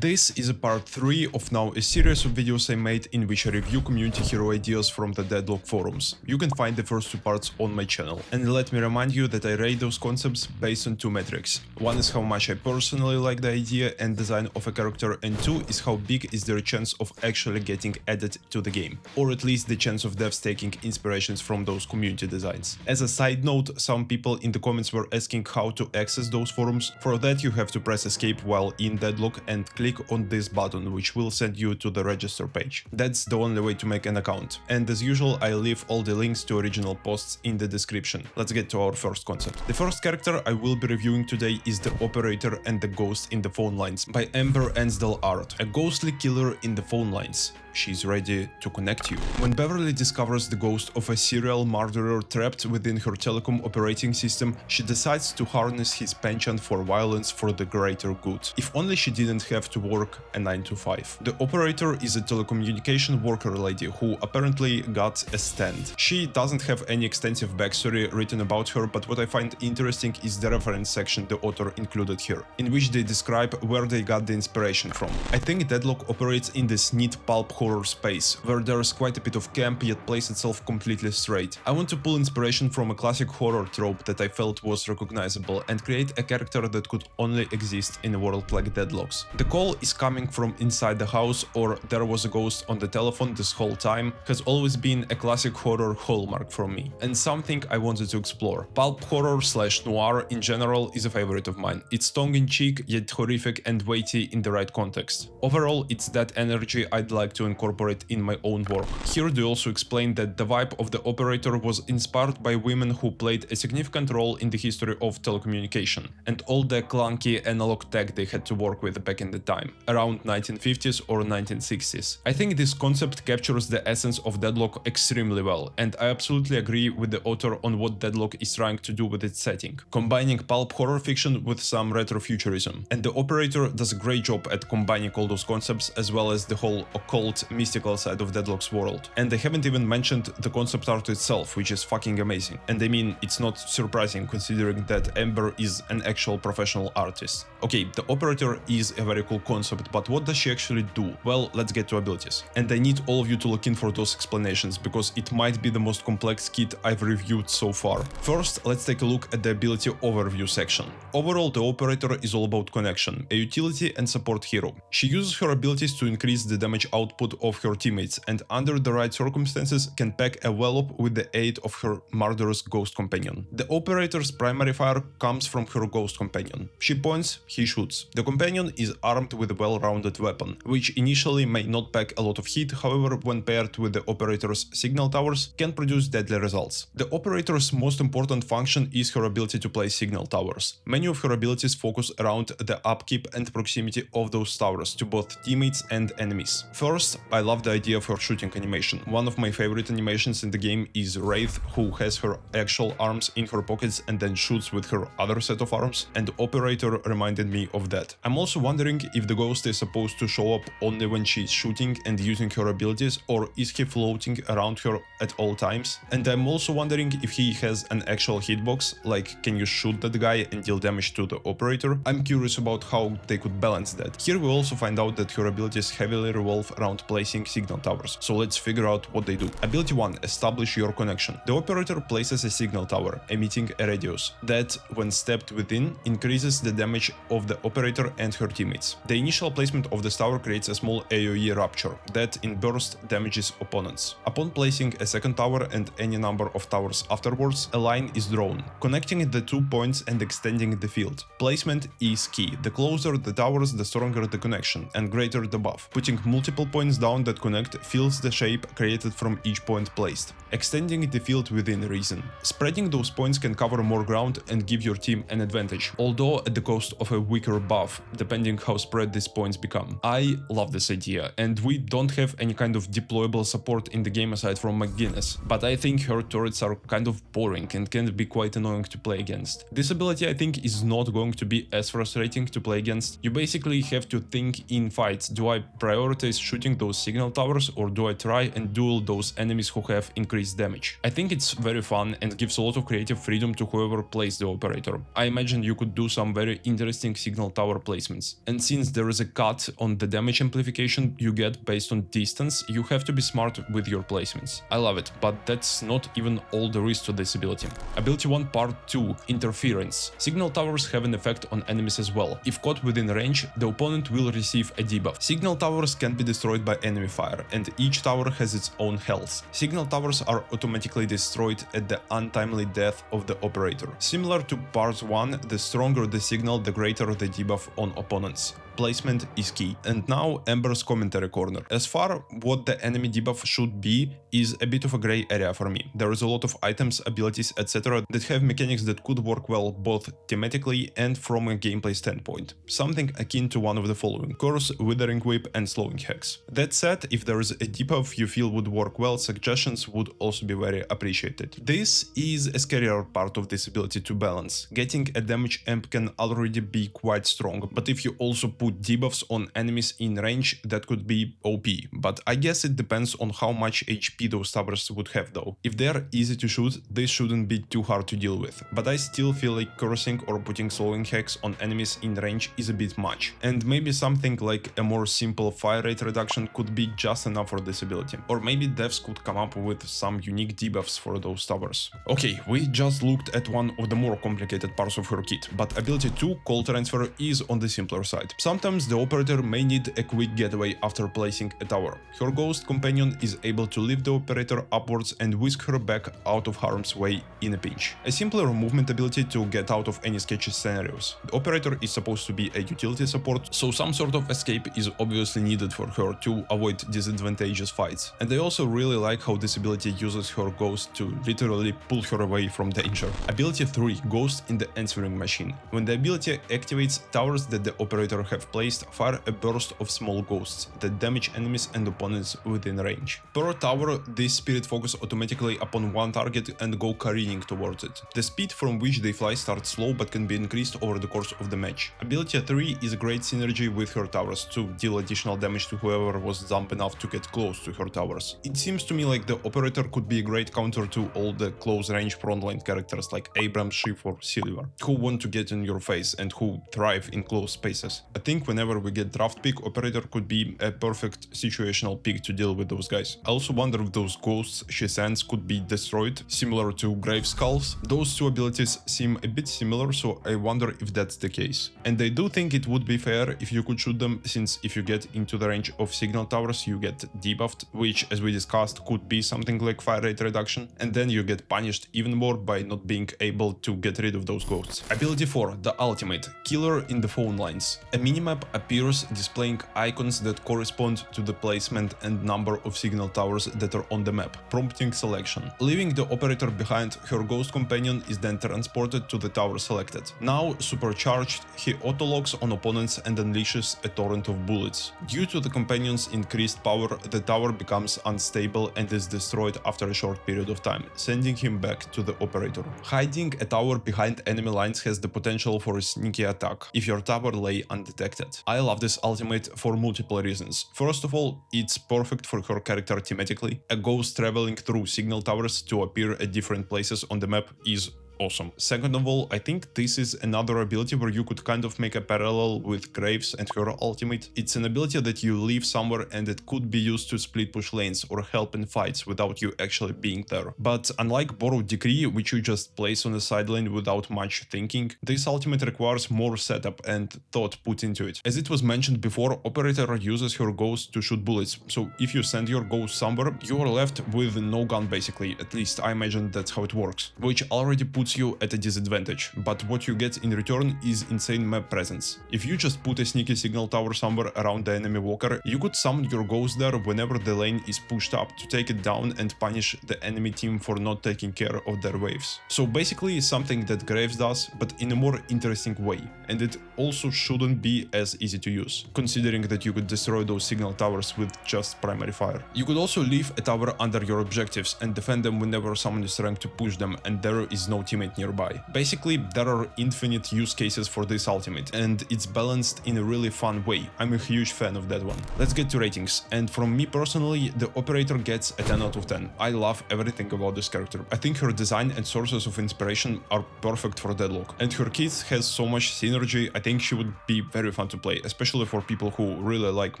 This is a part 3 of now a series of videos I made in which I review community hero ideas from the Deadlock forums. You can find the first 2 parts on my channel. And let me remind you that I rate those concepts based on 2 metrics. One is how much I personally like the idea and design of a character, and 2 is how big is their chance of actually getting added to the game, or at least the chance of devs taking inspirations from those community designs. As a side note, some people in the comments were asking how to access those forums. For that you have to press escape while in Deadlock and click on this button, which will send you to the register page. That's the only way to make an account. And as usual, I leave all the links to original posts in the description. Let's get to our first concept. The first character I will be reviewing today is the Operator and the Ghost in the Phone Lines by Amber Ansdell Art, a ghostly killer in the phone lines. She's ready to connect you. When Beverly discovers the ghost of a serial murderer trapped within her telecom operating system, she decides to harness his penchant for violence for the greater good. If only she didn't have to work a 9 to 5. The Operator is a telecommunication worker lady who apparently got a stand. She doesn't have any extensive backstory written about her, but what I find interesting is the reference section the author included here, in which they describe where they got the inspiration from. I think Deadlock operates in this neat pulp horror space, where there's quite a bit of camp yet plays itself completely straight. I want to pull inspiration from a classic horror trope that I felt was recognizable and create a character that could only exist in a world like Deadlock's. The call is coming from inside the house, or there was a ghost on the telephone this whole time, has always been a classic horror hallmark for me, and something I wanted to explore. Pulp horror / noir in general is a favorite of mine. It's tongue-in-cheek yet horrific and weighty in the right context. Overall, it's that energy I'd like to incorporate in my own work. Here they also explain that the vibe of the Operator was inspired by women who played a significant role in the history of telecommunication and all the clunky analog tech they had to work with back in the time, around 1950s or 1960s. I think this concept captures the essence of Deadlock extremely well, and I absolutely agree with the author on what Deadlock is trying to do with its setting, combining pulp horror fiction with some retrofuturism. And the Operator does a great job at combining all those concepts, as well as the whole occult mystical side of Deadlock's world. And they haven't even mentioned the concept art itself, which is fucking amazing. And I mean, it's not surprising considering that Amber is an actual professional artist. Okay, the Operator is a very cool concept, but what does she actually do? Well, let's get to abilities. And I need all of you to look in for those explanations, because it might be the most complex kit I've reviewed so far. First, let's take a look at the ability overview section. Overall, the Operator is all about connection, a utility and support hero. She uses her abilities to increase the damage output of her teammates, and under the right circumstances can pack a wallop with the aid of her murderous ghost companion. The Operator's primary fire comes from her ghost companion. She points, he shoots. The companion is armed with a well-rounded weapon, which initially may not pack a lot of heat, however when paired with the Operator's signal towers can produce deadly results. The Operator's most important function is her ability to place signal towers. Many of her abilities focus around the upkeep and proximity of those towers to both teammates and enemies. First, I love the idea of her shooting animation. One of my favorite animations in the game is Wraith, who has her actual arms in her pockets and then shoots with her other set of arms, and the Operator reminded me of that. I'm also wondering if the ghost is supposed to show up only when she's shooting and using her abilities, or is he floating around her at all times? And I'm also wondering if he has an actual hitbox, like can you shoot that guy and deal damage to the Operator? I'm curious about how they could balance that. Here we also find out that her abilities heavily revolve around placing signal towers, so let's figure out what they do. Ability 1. Establish your connection. The Operator places a signal tower, emitting a radius, that, when stepped within, increases the damage of the Operator and her teammates. The initial placement of this tower creates a small AoE rupture, that in burst damages opponents. Upon placing a second tower and any number of towers afterwards, a line is drawn, connecting the 2 points and extending the field. Placement is key. The closer the towers, the stronger the connection, and greater the buff. Putting multiple points down that connect fills the shape created from each point placed, extending the field within reason. Spreading those points can cover more ground and give your team an advantage, although at the cost of a weaker buff, depending how spread these points become. I love this idea, and we don't have any kind of deployable support in the game aside from McGuinness, but I think her turrets are kind of boring and can be quite annoying to play against. This ability I think is not going to be as frustrating to play against. You basically have to think in fights, do I prioritize shooting those those signal towers, or do I try and duel those enemies who have increased damage? I think it's very fun and gives a lot of creative freedom to whoever plays the operator. I imagine you could do some very interesting signal tower placements. And since there is a cut on the damage amplification you get based on distance, you have to be smart with your placements. I love it, but that's not even all there is to this ability. Ability 1 Part 2 Interference. Signal towers have an effect on enemies as well. If caught within range, the opponent will receive a debuff. Signal towers can be destroyed by enemy fire, and each tower has its own health. Signal towers are automatically destroyed at the untimely death of the operator. Similar to Part 1, the stronger the signal, the greater the debuff on opponents. Placement is key. And now Ember's commentary corner. As far what the enemy debuff should be is a bit of a gray area for me. There is a lot of items, abilities, etc. that have mechanics that could work well both thematically and from a gameplay standpoint. Something akin to one of the following: Curse, Withering Whip and Slowing Hex. That said, if there is a debuff you feel would work well, suggestions would also be very appreciated. This is a scarier part of this ability to balance. Getting a damage amp can already be quite strong, but if you also put debuffs on enemies in range, that could be OP, but I guess it depends on how much HP those towers would have though. If they are easy to shoot, this shouldn't be too hard to deal with, but I still feel like cursing or putting slowing hex on enemies in range is a bit much, and maybe something like a more simple fire rate reduction could be just enough for this ability, or maybe devs could come up with some unique debuffs for those towers. Okay, we just looked at one of the more complicated parts of her kit, but ability 2, Call Transfer, is on the simpler side. Sometimes the operator may need a quick getaway after placing a tower. Her ghost companion is able to lift the operator upwards and whisk her back out of harm's way in a pinch. A simpler movement ability to get out of any sketchy scenarios. The operator is supposed to be a utility support, so some sort of escape is obviously needed for her to avoid disadvantageous fights. And I also really like how this ability uses her ghost to literally pull her away from danger. Ability 3, Ghost in the Answering Machine. When the ability activates, towers that the operator have placed fire a burst of small ghosts that damage enemies and opponents within range. Per tower, this spirit focus automatically upon one target and go careening towards it. The speed from which they fly starts slow but can be increased over the course of the match. Ability 3 is a great synergy with her towers to deal additional damage to whoever was dumb enough to get close to her towers. It seems to me like the operator could be a great counter to all the close range frontline characters like Abram, Schiff or Silver, who want to get in your face and who thrive in close spaces. I think whenever we get draft pick, operator could be a perfect situational pick to deal with those guys. I also wonder if those ghosts she sends could be destroyed, similar to Grave Skulls. Those two abilities seem a bit similar, so I wonder if that's the case. And I do think it would be fair if you could shoot them, since if you get into the range of signal towers you get debuffed, which as we discussed could be something like fire rate reduction, and then you get punished even more by not being able to get rid of those ghosts. Ability 4, the ultimate, Killer in the Phone Lines. A minimap appears displaying icons that correspond to the placement and number of signal towers that are on the map, prompting selection. Leaving the operator behind, her ghost companion is then transported to the tower selected. Now supercharged, he auto-locks on opponents and unleashes a torrent of bullets. Due to the companion's increased power, the tower becomes unstable and is destroyed after a short period of time, sending him back to the operator. Hiding a tower behind enemy lines has the potential for a sneaky attack if your tower lay undetected. I love this ultimate for multiple reasons. First of all, it's perfect for her character thematically. A ghost traveling through signal towers to appear at different places on the map is awesome. Second of all, I think this is another ability where you could kind of make a parallel with Graves and her ultimate. It's an ability that you leave somewhere and it could be used to split push lanes or help in fights without you actually being there. But unlike Borrowed Decree, which you just place on the side lane without much thinking, this ultimate requires more setup and thought put into it. As it was mentioned before, operator uses her ghost to shoot bullets, so if you send your ghost somewhere, you are left with no gun basically, at least I imagine that's how it works, which already puts you at a disadvantage, but what you get in return is insane map presence. If you just put a sneaky signal tower somewhere around the enemy walker, you could summon your ghost there whenever the lane is pushed up to take it down and punish the enemy team for not taking care of their waves. So basically something that Graves does, but in a more interesting way, and it also shouldn't be as easy to use, considering that you could destroy those signal towers with just primary fire. You could also leave a tower under your objectives and defend them whenever someone is trying to push them and there is no team teammate nearby. Basically, there are infinite use cases for this ultimate, and it's balanced in a really fun way. I'm a huge fan of that one. Let's get to ratings, and from me personally, the operator gets a 10 out of 10. I love everything about this character. I think her design and sources of inspiration are perfect for Deadlock, and her kit has so much synergy. I think she would be very fun to play, especially for people who really like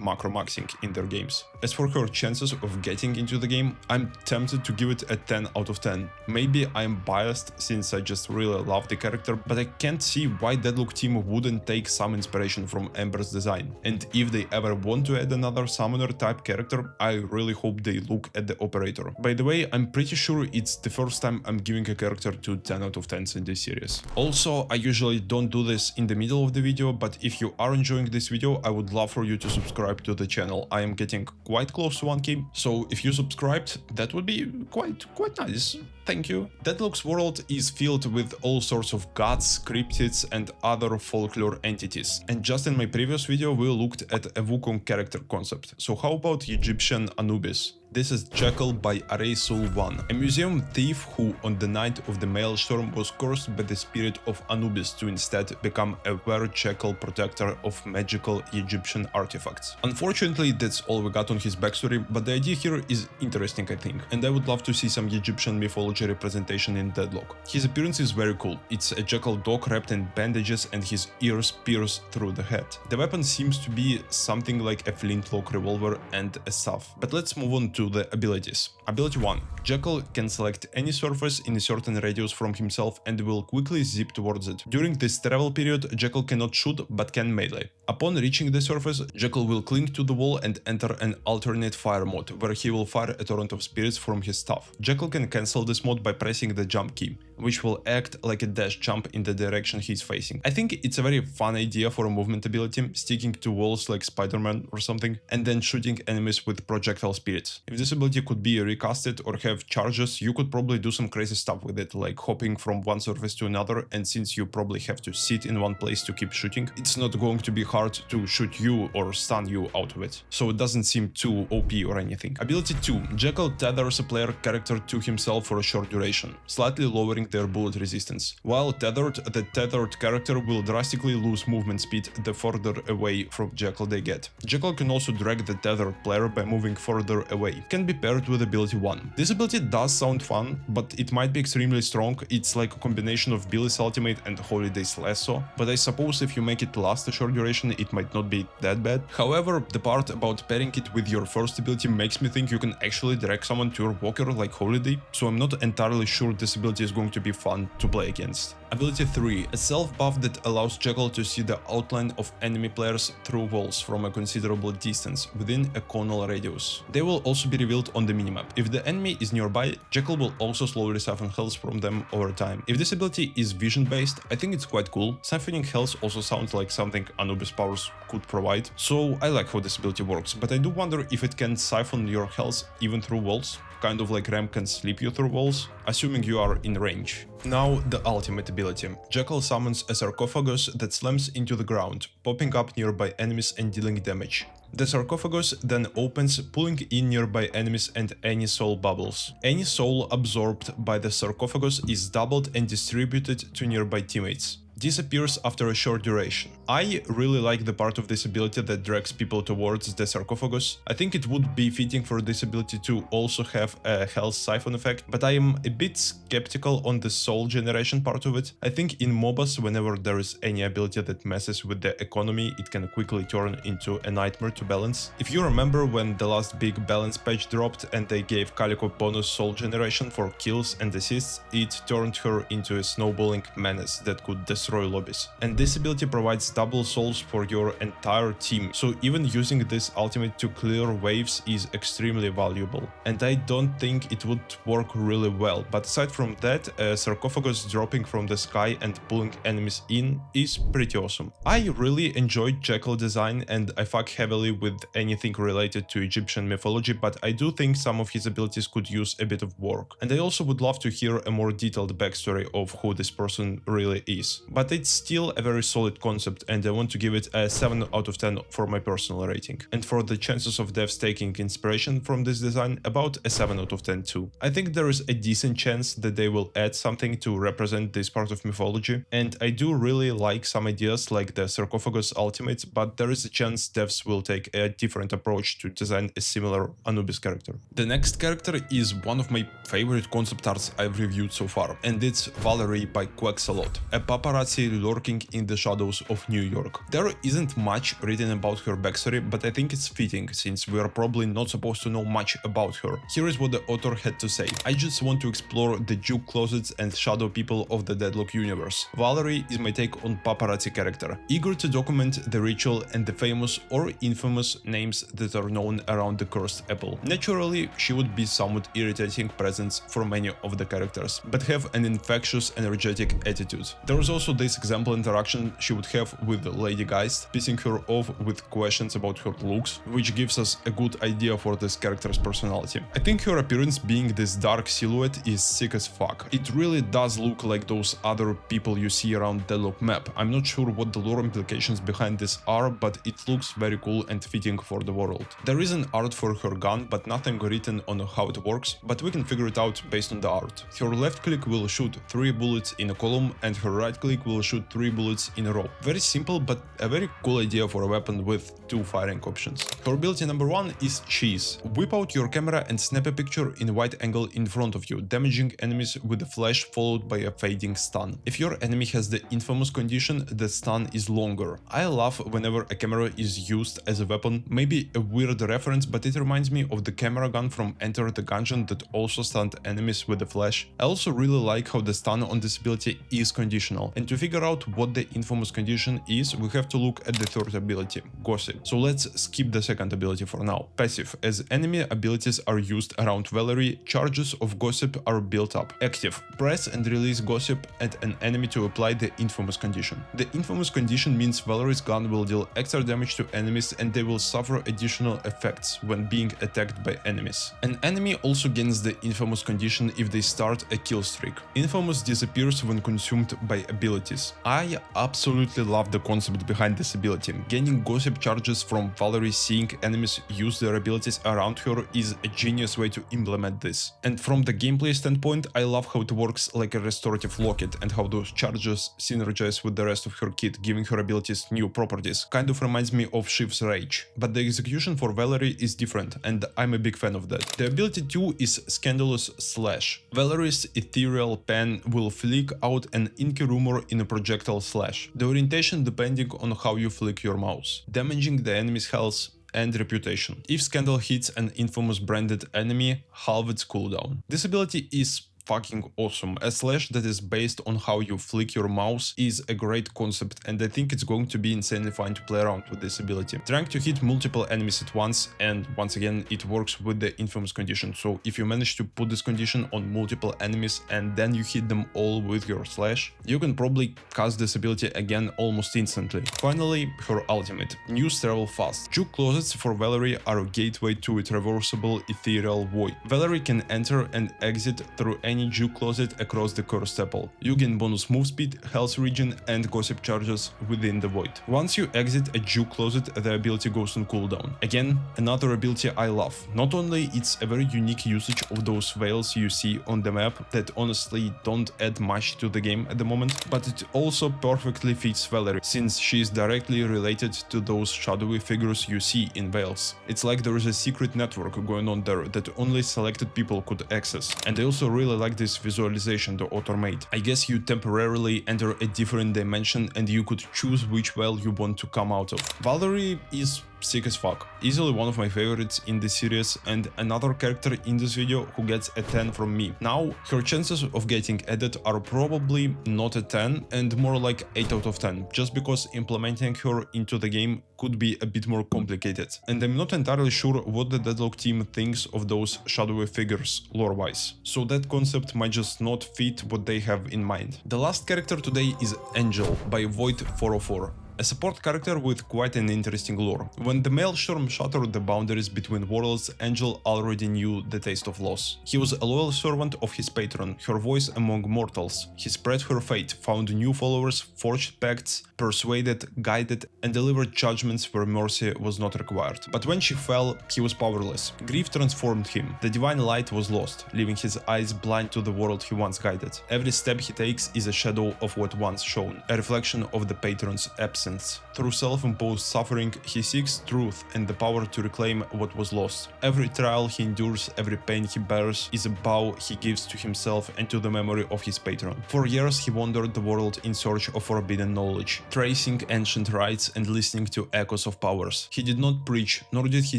macro maxing in their games. As for her chances of getting into the game, I'm tempted to give it a 10 out of 10. Maybe I'm biased since I just really love the character, but I can't see why Deadlock team wouldn't take some inspiration from Ember's design. And if they ever want to add another summoner type character, I really hope they look at the operator. By the way, I'm pretty sure it's the first time I'm giving a character to 10 out of 10s in this series. Also, I usually don't do this in the middle of the video, but if you are enjoying this video, I would love for you to subscribe to the channel. I am getting quite close to 1k, so if you subscribed, that would be quite nice. Thank you. Deadlock's world is filled with all sorts of gods, cryptids and other folklore entities. And just in my previous video we looked at a Wukong character concept. So how about Egyptian Anubis? This is Jackal by Array Soul 1, a museum thief who on the night of the Maelstrom was cursed by the spirit of Anubis to instead become a were-jackal protector of magical Egyptian artifacts. Unfortunately, that's all we got on his backstory, but the idea here is interesting, I think, and I would love to see some Egyptian mythology representation in Deadlock. His appearance is very cool. It's a jackal dog wrapped in bandages and his ears pierce through the head. The weapon seems to be something like a flintlock revolver and a staff. But let's move on to the abilities. Ability 1. Jackal can select any surface in a certain radius from himself and will quickly zip towards it. During this travel period, Jackal cannot shoot but can melee. Upon reaching the surface, Jackal will cling to the wall and enter an alternate fire mode, where he will fire a torrent of spirits from his staff. Jackal can cancel this mode by pressing the jump key, which will act like a dash jump in the direction he's facing. I think it's a very fun idea for a movement ability, sticking to walls like Spider-Man or something, and then shooting enemies with projectile spirits. If this ability could be recasted or have charges, you could probably do some crazy stuff with it, like hopping from one surface to another, and since you probably have to sit in one place to keep shooting, it's not going to be hard to shoot you or stun you out of it, so it doesn't seem too OP or anything. Ability 2. Jackal tethers a player character to himself for a short duration, slightly lowering their bullet resistance. While tethered, the tethered character will drastically lose movement speed the further away from Jackal they get. Jackal can also drag the tethered player by moving further away. It can be paired with ability 1. This ability does sound fun, but it might be extremely strong. It's like a combination of Billy's ultimate and Holiday's lasso, but I suppose if you make it last a short duration, it might not be that bad. However, the part about pairing it with your first ability makes me think you can actually drag someone to your walker like Holiday, so I'm not entirely sure this ability is going to be fun to play against. Ability 3. A self-buff that allows Jackal to see the outline of enemy players through walls from a considerable distance within a conal radius. They will also be revealed on the minimap. If the enemy is nearby, Jackal will also slowly siphon health from them over time. If this ability is vision-based, I think it's quite cool. Siphoning health also sounds like something Anubis powers could provide, so I like how this ability works, but I do wonder if it can siphon your health even through walls, kind of like Ram can sleep you through walls, assuming you are in range. Now the ultimate ability. Jackal summons a sarcophagus that slams into the ground, popping up nearby enemies and dealing damage. The sarcophagus then opens, pulling in nearby enemies and any soul bubbles. Any soul absorbed by the sarcophagus is doubled and distributed to nearby teammates. Disappears after a short duration. I really like the part of this ability that drags people towards the sarcophagus. I think it would be fitting for this ability to also have a health siphon effect, but I am a bit skeptical on the soul generation part of it. I think in MOBAs, whenever there is any ability that messes with the economy, it can quickly turn into a nightmare to balance. If you remember when the last big balance patch dropped and they gave Calico bonus soul generation for kills and assists, it turned her into a snowballing menace that could destroy lobbies. And this ability provides double souls for your entire team, so even using this ultimate to clear waves is extremely valuable. And I don't think it would work really well, but aside from that, a sarcophagus dropping from the sky and pulling enemies in is pretty awesome. I really enjoyed Jackal design and I fuck heavily with anything related to Egyptian mythology, but I do think some of his abilities could use a bit of work. And I also would love to hear a more detailed backstory of who this person really is. but it's still a very solid concept and I want to give it a 7 out of 10 for my personal rating. And for the chances of devs taking inspiration from this design, about a 7 out of 10 too. I think there is a decent chance that they will add something to represent this part of mythology, and I do really like some ideas like the sarcophagus ultimate, but there is a chance devs will take a different approach to design a similar Anubis character. The next character is one of my favorite concept arts I've reviewed so far, and it's Valerie by Quacksalot, a paparazzi lurking in the shadows of New York. There isn't much written about her backstory, but I think it's fitting since we are probably not supposed to know much about her. Here is what the author had to say. I just want to explore the juke closets and shadow people of the Deadlock universe. Valerie is my take on paparazzi character, eager to document the ritual and the famous or infamous names that are known around the cursed apple. Naturally, she would be somewhat irritating presence for many of the characters, but have an infectious, energetic attitude. There is also this example interaction she would have with Lady Geist, pissing her off with questions about her looks, which gives us a good idea for this character's personality. I think her appearance being this dark silhouette is sick as fuck. It really does look like those other people you see around Deadlock map. I'm not sure what the lore implications behind this are, but it looks very cool and fitting for the world. There is an art for her gun, but nothing written on how it works, but we can figure it out based on the art. Her left click will shoot 3 bullets in a column and her right click will shoot 3 bullets in a row. Very simple, but a very cool idea for a weapon with 2 firing options. Her ability number 1 is Cheese. Whip out your camera and snap a picture in wide angle in front of you, damaging enemies with a flash followed by a fading stun. If your enemy has the infamous condition, the stun is longer. I love whenever a camera is used as a weapon, maybe a weird reference, but it reminds me of the camera gun from Enter the Gungeon that also stunned enemies with a flash. I also really like how the stun on this ability is conditional, and to figure out what the infamous condition is, we have to look at the third ability, Gossip. So let's skip the second ability for now. Passive. As enemy abilities are used around Valerie, charges of Gossip are built up. Active. Press and release Gossip at an enemy to apply the infamous condition. The infamous condition means Valerie's gun will deal extra damage to enemies and they will suffer additional effects when being attacked by enemies. An enemy also gains the infamous condition if they start a kill streak. Infamous disappears when consumed by abilities. I absolutely love the concept behind this ability. Gaining Gossip charges from Valerie seeing enemies use their abilities around her is a genius way to implement this. And from the gameplay standpoint, I love how it works like a restorative locket and how those charges synergize with the rest of her kit, giving her abilities new properties. Kind of reminds me of Shiv's Rage. But the execution for Valerie is different, and I'm a big fan of that. The ability 2 is Scandalous Slash. Valerie's ethereal pen will flick out an inky rumor in a projectile slash. The orientation depending on how you flick your mouse, damaging the enemy's health and reputation. If Scandal hits an infamous branded enemy, halve its cooldown. This ability is fucking awesome. A slash that is based on how you flick your mouse is a great concept, and I think it's going to be insanely fun to play around with this ability. Trying to hit multiple enemies at once, and once again it works with the infamous condition, so if you manage to put this condition on multiple enemies and then you hit them all with your slash, you can probably cast this ability again almost instantly. Finally, her ultimate. News travel fast. Juke closets for Valerie are a gateway to a traversable ethereal void. Valerie can enter and exit through any juke closet across the cursed apple. You gain bonus move speed, health regen and gossip charges within the void. Once you exit a juke closet, the ability goes on cooldown. Again, another ability I love. Not only it's a very unique usage of those veils you see on the map that honestly don't add much to the game at the moment, but it also perfectly fits Valerie, since she is directly related to those shadowy figures you see in veils. It's like there is a secret network going on there that only selected people could access. And I also really like this visualization the author made. I guess you temporarily enter a different dimension and you could choose which veil you want to come out of. Valerie is sick as fuck. Easily one of my favorites in this series and another character in this video who gets a 10 from me. Now, her chances of getting added are probably not a 10 and more like 8 out of 10, just because implementing her into the game could be a bit more complicated. And I'm not entirely sure what the Deadlock team thinks of those shadowy figures lore-wise, so that concept might just not fit what they have in mind. The last character today is Angel by Void404. a support character with quite an interesting lore. When the Maelstrom shattered the boundaries between worlds, Angel already knew the taste of loss. He was a loyal servant of his patron, her voice among mortals. He spread her fate, found new followers, forged pacts, persuaded, guided, and delivered judgments where mercy was not required. But when she fell, he was powerless. Grief transformed him. The divine light was lost, leaving his eyes blind to the world he once guided. Every step he takes is a shadow of what once shone, a reflection of the patron's absence. Through self-imposed suffering, he seeks truth and the power to reclaim what was lost. Every trial he endures, every pain he bears, is a vow he gives to himself and to the memory of his patron. For years he wandered the world in search of forbidden knowledge, tracing ancient rites and listening to echoes of powers. He did not preach, nor did he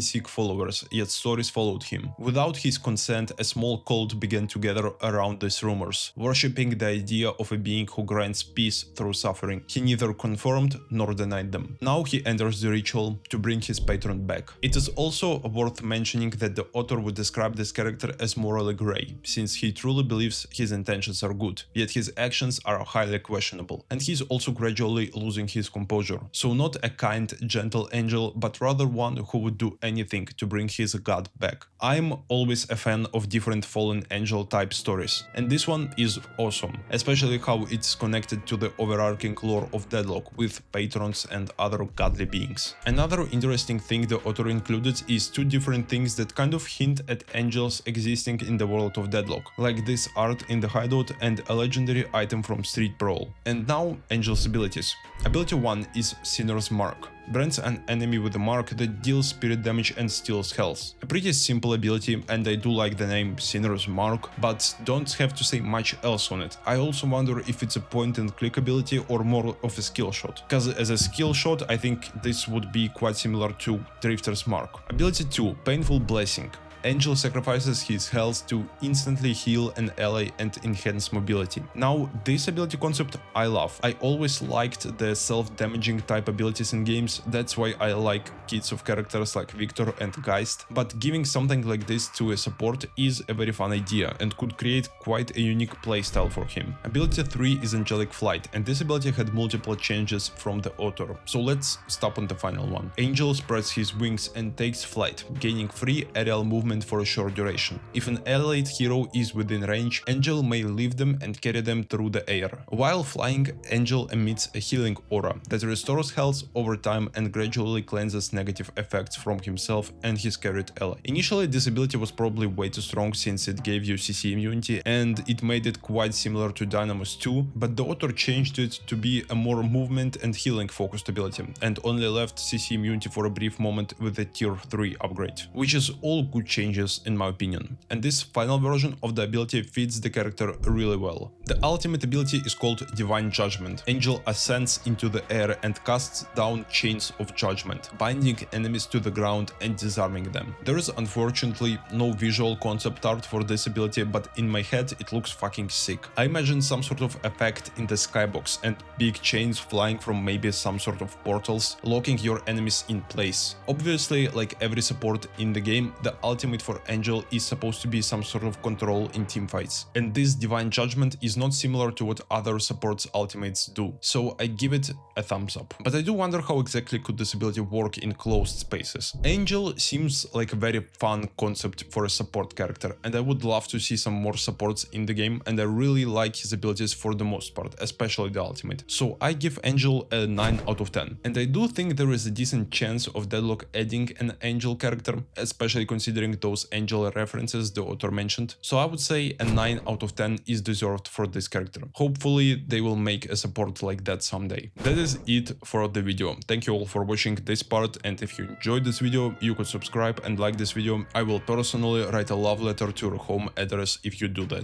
seek followers, yet stories followed him. Without his consent, a small cult began to gather around these rumors, worshipping the idea of a being who grants peace through suffering. He neither confirmed nor denied them. Now he enters the ritual to bring his patron back. It is also worth mentioning that the author would describe this character as morally grey, since he truly believes his intentions are good, yet his actions are highly questionable, and he's also gradually losing his composure. So not a kind, gentle angel, but rather one who would do anything to bring his god back. I'm always a fan of different fallen angel type stories, and this one is awesome, especially how it's connected to the overarching lore of Deadlock with patrons and other godly beings. Another interesting thing the author included is two different things that kind of hint at angels existing in the world of Deadlock, like this art in the hideout and a legendary item from Street Brawl. And now, Angel's abilities. Ability 1 is Sinner's Mark. Brands an enemy with a mark that deals spirit damage and steals health. A pretty simple ability, and I do like the name Sinner's Mark, but don't have to say much else on it. I also wonder if it's a point and click ability or more of a skill shot, cause as a skill shot I think this would be quite similar to Drifter's Mark. Ability 2, Painful Blessing. Angel sacrifices his health to instantly heal an ally and enhance mobility. Now, this ability concept I love. I always liked the self-damaging type abilities in games, that's why I like kits of characters like Victor and Geist, but giving something like this to a support is a very fun idea and could create quite a unique playstyle for him. Ability 3 is Angelic Flight, and this ability had multiple changes from the author, so let's stop on the final one. Angel spreads his wings and takes flight, gaining free aerial movement for a short duration. If an allied hero is within range, Angel may leave them and carry them through the air. While flying, Angel emits a healing aura that restores health over time and gradually cleanses negative effects from himself and his carried ally. Initially, this ability was probably way too strong since it gave you CC immunity and it made it quite similar to Dynamo's 2, but the author changed it to be a more movement and healing focused ability and only left CC immunity for a brief moment with a tier 3 upgrade, which is all good changes in my opinion, and this final version of the ability fits the character really well. The ultimate ability is called Divine Judgment. Angel ascends into the air and casts down chains of judgment, binding enemies to the ground and disarming them. There is unfortunately no visual concept art for this ability, but in my head it looks fucking sick. I imagine some sort of effect in the skybox and big chains flying from maybe some sort of portals, locking your enemies in place. Obviously, like every support in the game, the ultimate for Angel is supposed to be some sort of control in teamfights, and this Divine Judgment is not similar to what other supports ultimates do, so I give it a thumbs up. But I do wonder how exactly could this ability work in closed spaces. Angel seems like a very fun concept for a support character, and I would love to see some more supports in the game, and I really like his abilities for the most part, especially the ultimate. So I give Angel a 9 out of 10, and I do think there is a decent chance of Deadlock adding an Angel character, especially considering those Angel references the author mentioned, so I would say a 9 out of 10 is deserved for this character. Hopefully they will make a support like that someday. That is it for the video. Thank you all for watching this part, and if you enjoyed this video, you could subscribe and like this video. I will personally write a love letter to your home address if you do that.